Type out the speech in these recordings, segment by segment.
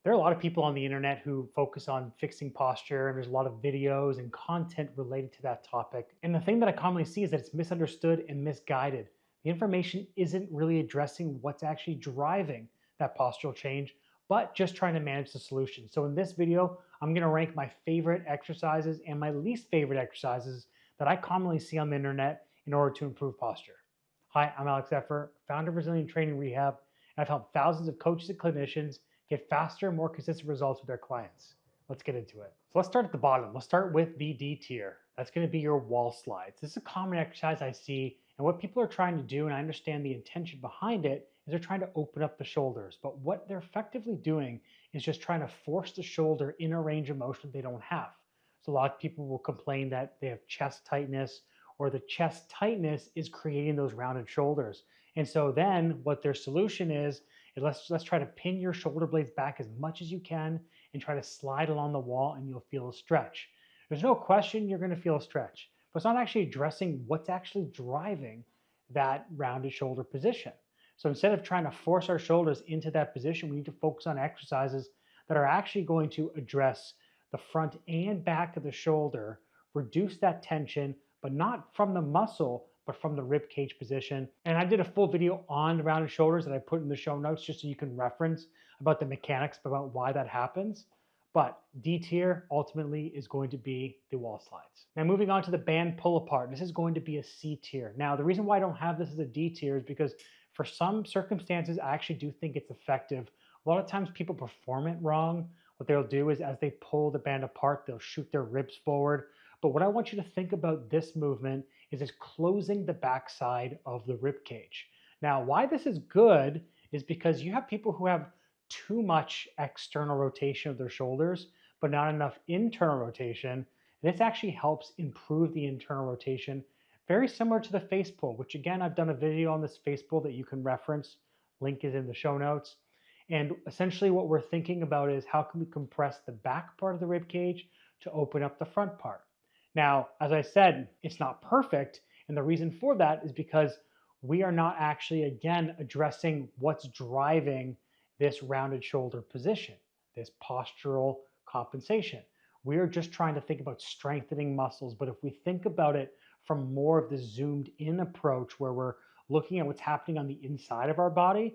There are a lot of people on the internet who focus on fixing posture, and there's a lot of videos and content related to that topic. And the thing that I commonly see is that it's misunderstood and misguided. The information isn't really addressing what's actually driving that postural change, but just trying to manage the solution. So in this video, I'm going to rank my favorite exercises and my least favorite exercises that I commonly see on the internet in order to improve posture. Hi, I'm Alex Effer, founder of Resilient Training Rehab, and I've helped thousands of coaches and clinicians get faster, more consistent results with their clients. Let's get into it. So let's start at the bottom. Let's start with the D tier. That's going to be your wall slides. This is a common exercise I see, and what people are trying to do, and I understand the intention behind it, is they're trying to open up the shoulders. But what they're effectively doing is just trying to force the shoulder in a range of motion they don't have. So a lot of people will complain that they have chest tightness, or the chest tightness is creating those rounded shoulders. And so then what their solution is let's try to pin your shoulder blades back as much as you can and try to slide along the wall, and you'll feel a stretch. There's no question you're going to feel a stretch, but it's not actually addressing what's actually driving that rounded shoulder position. So instead of trying to force our shoulders into that position, we need to focus on exercises that are actually going to address the front and back of the shoulder, reduce that tension, but not from the muscle, but from the rib cage position. And I did a full video on the rounded shoulders that I put in the show notes just so you can reference about the mechanics about why that happens. But D tier ultimately is going to be the wall slides. Now moving on to the band pull apart, this is going to be a C tier. Now the reason why I don't have this as a D tier is because for some circumstances, I actually do think it's effective. A lot of times people perform it wrong. What they'll do is as they pull the band apart, they'll shoot their ribs forward. But what I want you to think about this movement is it's closing the backside of the rib cage. Now, why this is good is because you have people who have too much external rotation of their shoulders, but not enough internal rotation. This actually helps improve the internal rotation, very similar to the face pull, which again, I've done a video on this face pull that you can reference. Link is in the show notes. And essentially what we're thinking about is how can we compress the back part of the rib cage to open up the front part. Now, as I said, it's not perfect. And the reason for that is because we are not actually, again, addressing what's driving this rounded shoulder position, this postural compensation. We are just trying to think about strengthening muscles. But if we think about it from more of the zoomed in approach where we're looking at what's happening on the inside of our body,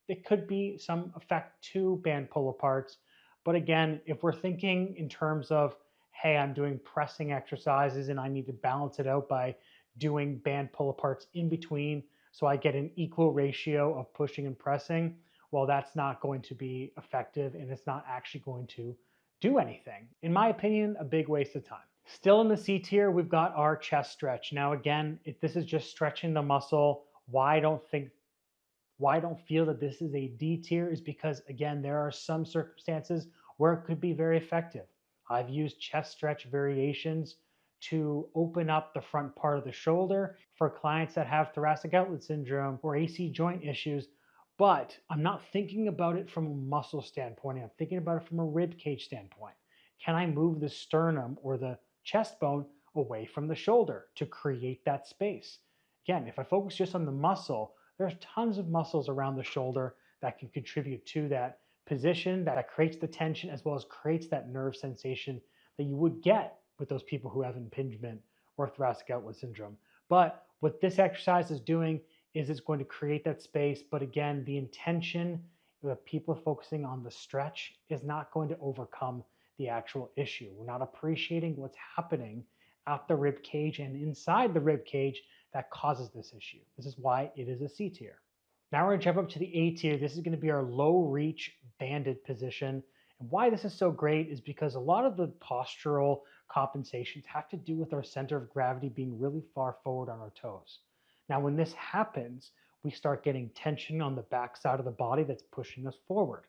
it could be some effect to band pull aparts. But again, if we're thinking in terms of hey, I'm doing pressing exercises and I need to balance it out by doing band pull aparts in between so I get an equal ratio of pushing and pressing, well, that's not going to be effective and it's not actually going to do anything. In my opinion, a big waste of time. Still in the C tier, we've got our chest stretch. Now, again, if this is just stretching the muscle, why I don't feel that this is a D tier is because, again, there are some circumstances where it could be very effective. I've used chest stretch variations to open up the front part of the shoulder for clients that have thoracic outlet syndrome or AC joint issues, but I'm not thinking about it from a muscle standpoint. I'm thinking about it from a rib cage standpoint. Can I move the sternum or the chest bone away from the shoulder to create that space? Again, if I focus just on the muscle, there's tons of muscles around the shoulder that can contribute to that position that creates the tension as well as creates that nerve sensation that you would get with those people who have impingement or thoracic outlet syndrome. But what this exercise is doing is it's going to create that space. But again, the intention of people focusing on the stretch is not going to overcome the actual issue. We're not appreciating what's happening at the rib cage and inside the rib cage that causes this issue. This is why it is a C tier. Now we're going to jump up to the A tier. This is going to be our low reach banded position. And why this is so great is because a lot of the postural compensations have to do with our center of gravity being really far forward on our toes. Now, when this happens, we start getting tension on the back side of the body that's pushing us forward.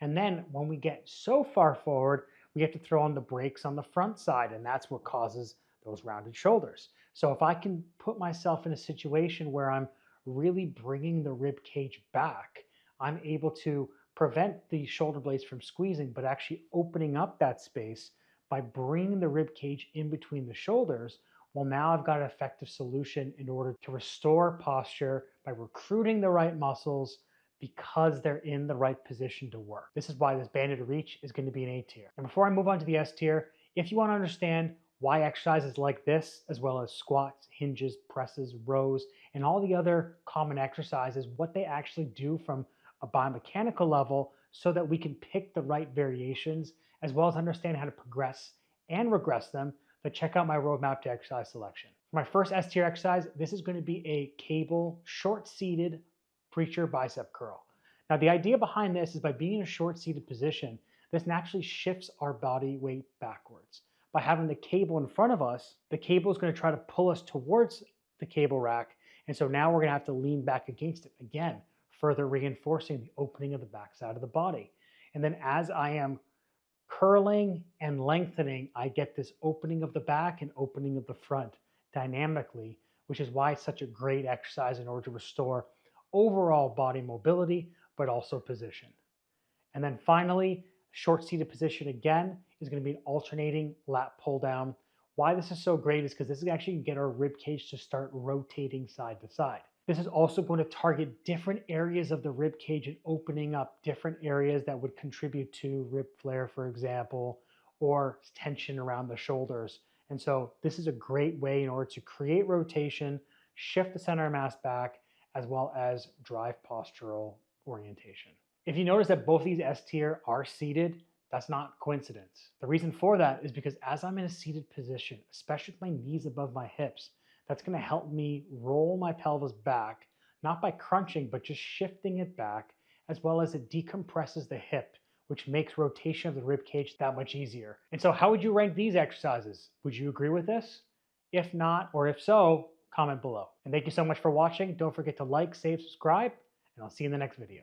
And then when we get so far forward, we have to throw on the brakes on the front side, and that's what causes those rounded shoulders. So if I can put myself in a situation where I'm really bringing the rib cage back, I'm able to prevent the shoulder blades from squeezing, but actually opening up that space by bringing the rib cage in between the shoulders. Well, now I've got an effective solution in order to restore posture by recruiting the right muscles, because they're in the right position to work. This is why this banded reach is going to be an A tier. And before I move on to the S tier, if you want to understand why exercises like this, as well as squats, hinges, presses, rows, and all the other common exercises, what they actually do from a biomechanical level so that we can pick the right variations, as well as understand how to progress and regress them, then check out my roadmap to exercise selection. For my first S tier exercise, this is going to be a cable short-seated preacher bicep curl. Now, the idea behind this is by being in a short-seated position, this naturally shifts our body weight backwards. By having the cable in front of us, the cable is going to try to pull us towards the cable rack, and so now we're going to have to lean back against it again, further reinforcing the opening of the backside of the body. And then as I am curling and lengthening, I get this opening of the back and opening of the front dynamically, which is why it's such a great exercise in order to restore overall body mobility, but also position. And then finally, short-seated position again is going to be an alternating lat pull down. Why this is so great is because this is actually going to get our rib cage to start rotating side to side. This is also going to target different areas of the rib cage and opening up different areas that would contribute to rib flare, for example, or tension around the shoulders. And so this is a great way in order to create rotation, shift the center of mass back, as well as drive postural orientation. If you notice that both these S tier are seated, that's not coincidence. The reason for that is because as I'm in a seated position, especially with my knees above my hips, that's going to help me roll my pelvis back, not by crunching, but just shifting it back, as well as it decompresses the hip, which makes rotation of the rib cage that much easier. And so how would you rank these exercises? Would you agree with this? If not, or if so, comment below. And thank you so much for watching. Don't forget to like, save, subscribe, and I'll see you in the next video.